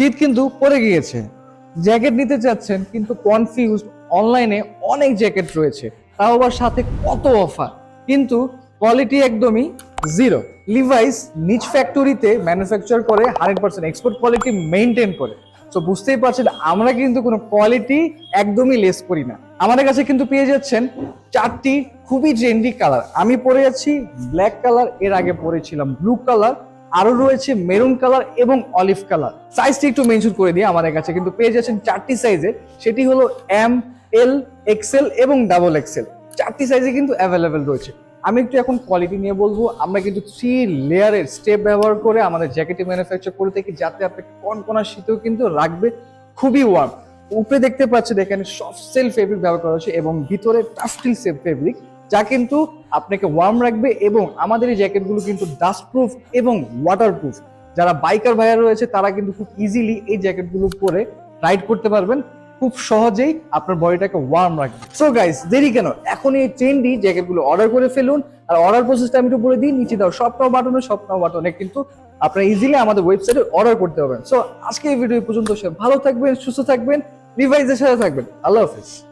শীত কিন্তু পড়ে গিয়েছে, জ্যাকেট নিতে চাচ্ছেন কিন্তু কনফিউজড, অনলাইনে অনেক জ্যাকেট রয়েছে, তাও আবার সাথে কত অফার, কিন্তু কোয়ালিটি একদমই জিরো। লিভাইস নিজ ফ্যাক্টরিতে ম্যানুফ্যাকচার করে 100% এক্সপোর্ট কোয়ালিটি মেনটেন করে। তো বুঝতেই পারছেন আমরা কিন্তু কোনো কোয়ালিটি একদমই লেস করি না। আমাদের কাছে কিন্তু পেয়ে যাচ্ছেন 4টি খুবই ট্রেন্ডি কালার। আমি পরে আছি ব্ল্যাক কালার, এর আগে পরেছিলাম ব্লু কালার, আরো রয়েছে মেরুন কালার এবং অলিভ কালার। সাইজটি একটু মেনশন করে দিই, আমাদের কাছে কিন্তু পেয়ে যাচ্ছেন 4টি সাইজে, সেটি হলো এম, এল, এক্সেল এবং ডাবল এক্সেল। 4টি সাইজে কিন্তু অ্যাভেলেবেল রয়েছে। আমি একটু এখন কোয়ালিটি নিয়ে বলবো। আমরা কিন্তু 3 লেয়ারের স্টেপ ব্যবহার করে আমাদের জ্যাকেটে ম্যানুফ্যাকচার করে থাকি, যাতে আপনি কনকনা শীতেও কিন্তু রাখবে খুবই ওয়ার্ম। উপরে দেখতে পাচ্ছেন এখানে সফট সেল ফেব্রিক ব্যবহার করা হয়েছে এবং ভিতরে টাফটিল সেল ফেব্রিক, যা কিন্তু আপনাকে ওয়ার্ম রাখবে। এবং আমাদের এই জ্যাকেটগুলো কিন্তু ডাস্ট প্রুফ এবং ওয়াটার প্রুফ। যারা বাইকার ভাইয়া রয়েছে তারা কিন্তু খুব ইজিলি এই জ্যাকেটগুলো পরে রাইড করতে পারবেন, খুব সহজেই আপনার বডিটাকে ওয়ার্ম রাখবে। সো গাইস, দেরি কেন, এখন এই ট্রেন্ডি জ্যাকেটগুলো অর্ডার করে ফেলুন। আর অর্ডার প্রসেসটা আমি একটু বলে দিই, নিচে দাও সব নাও বাটনে কিন্তু আপনারা ইজিলি আমাদের ওয়েবসাইটে অর্ডার করতে পারবেন। সো আজকে এই ভিডিও পর্যন্ত, সব ভালো থাকবেন, সুস্থ থাকবেন, রিভাইজের সাথে থাকবেন। আল্লাহ হাফিজ।